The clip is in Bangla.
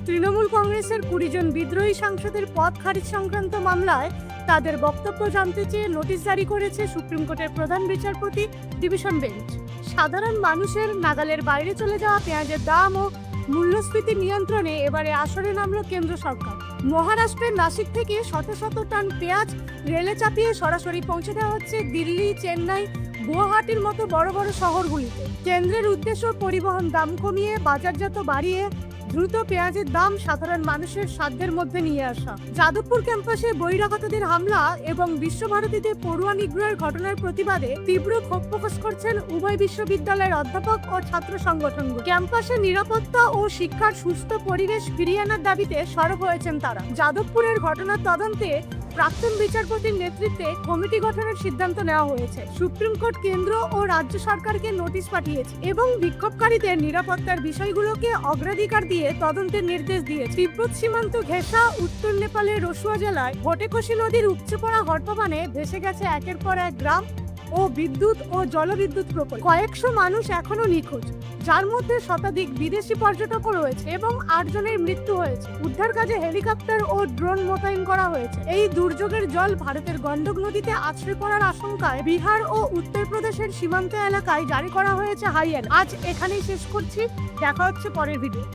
তৃণমূল কংগ্রেসের 20 জন বিদ্রোহী সাংসদের পদ খারিজ সংক্রান্ত মামলায় তাদের বক্তব্য জানতে চেয়ে নোটিশ জারি করেছে সুপ্রিম কোর্টের প্রধান বিচারপতি ডিভিশন বেঞ্চ। সাধারণ মানুষের নাগালের বাইরে চলে যাওয়া পেঁয়াজের দাম ও মূল্যস্ফীতি নিয়ন্ত্রণে এবারে আসরে নামল কেন্দ্র সরকার। মহারাষ্ট্রের নাসিক থেকে শত শত টন পেঁয়াজ রেলে চাপিয়ে সরাসরি পৌঁছে দেওয়া হচ্ছে দিল্লি, চেন্নাই, গুয়াহাটির মতো বড় বড় শহরগুলিতে। কেন্দ্রের উদ্দেশ্য পরিবহন দাম কমিয়ে বাজারজাত বাড়িয়ে দ্রুত পেঁয়াজের দাম সাধারণ মানুষের সাধ্যের মধ্যে নিয়ে আসা। যাদবপুর ক্যাম্পাসে বহিরাগতদের হামলা এবং বিশ্বভারতীতে পড়ুয়া নিগ্রহের ঘটনার প্রতিবাদে তীব্র ক্ষোভ প্রকাশ করছেন উভয় বিশ্ববিদ্যালয়ের অধ্যাপক ও ছাত্র সংগঠনগুলো। ক্যাম্পাসে নিরাপত্তা ও শিক্ষার সুস্থ পরিবেশ ফিরিয়ে আনার দাবিতে সরব হয়েছেন তারা। যাদবপুরের ঘটনার তদন্তে প্রাক্তন বিচারপতির নেতৃত্বে কমিটি গঠনের সিদ্ধান্ত নেওয়া হয়েছে। সুপ্রিম কোর্ট কেন্দ্র ও রাজ্য সরকারকে নোটিশ পাঠিয়েছে এবং বিক্ষোভকারীদের নিরাপত্তার বিষয়গুলোকে অগ্রাধিকার দিয়ে তদন্তের নির্দেশ দিয়েছে। তিব্বত সীমান্ত ঘেঁষা উত্তর নেপালের রসুয়া জেলায় ভোটেকোশি নদীর উপচে পড়া হরপাবানে ভেসে গেছে একের পর এক গ্রাম ও বিদ্যুৎ ও জলবিদ্যুৎ প্রকল্প। কয়েকশো মানুষ এখনো নিখোঁজ, যার মধ্যে শতাধিক বিদেশি পর্যটকও রয়েছে এবং 8 জনের মৃত্যু হয়েছে। উদ্ধার কাজে হেলিকপ্টার ও ড্রোন মোতায়েন করা হয়েছে। এই দুর্যোগের জল ভারতের গন্ডক নদীতে আছড়ে পড়ার আশঙ্কায় বিহার ও উত্তরপ্রদেশের সীমান্ত এলাকায় জারি করা হয়েছে হাই অ্যালার্ট। আজ এখানেই শেষ করছি, দেখা হচ্ছে পরের ভিডিও।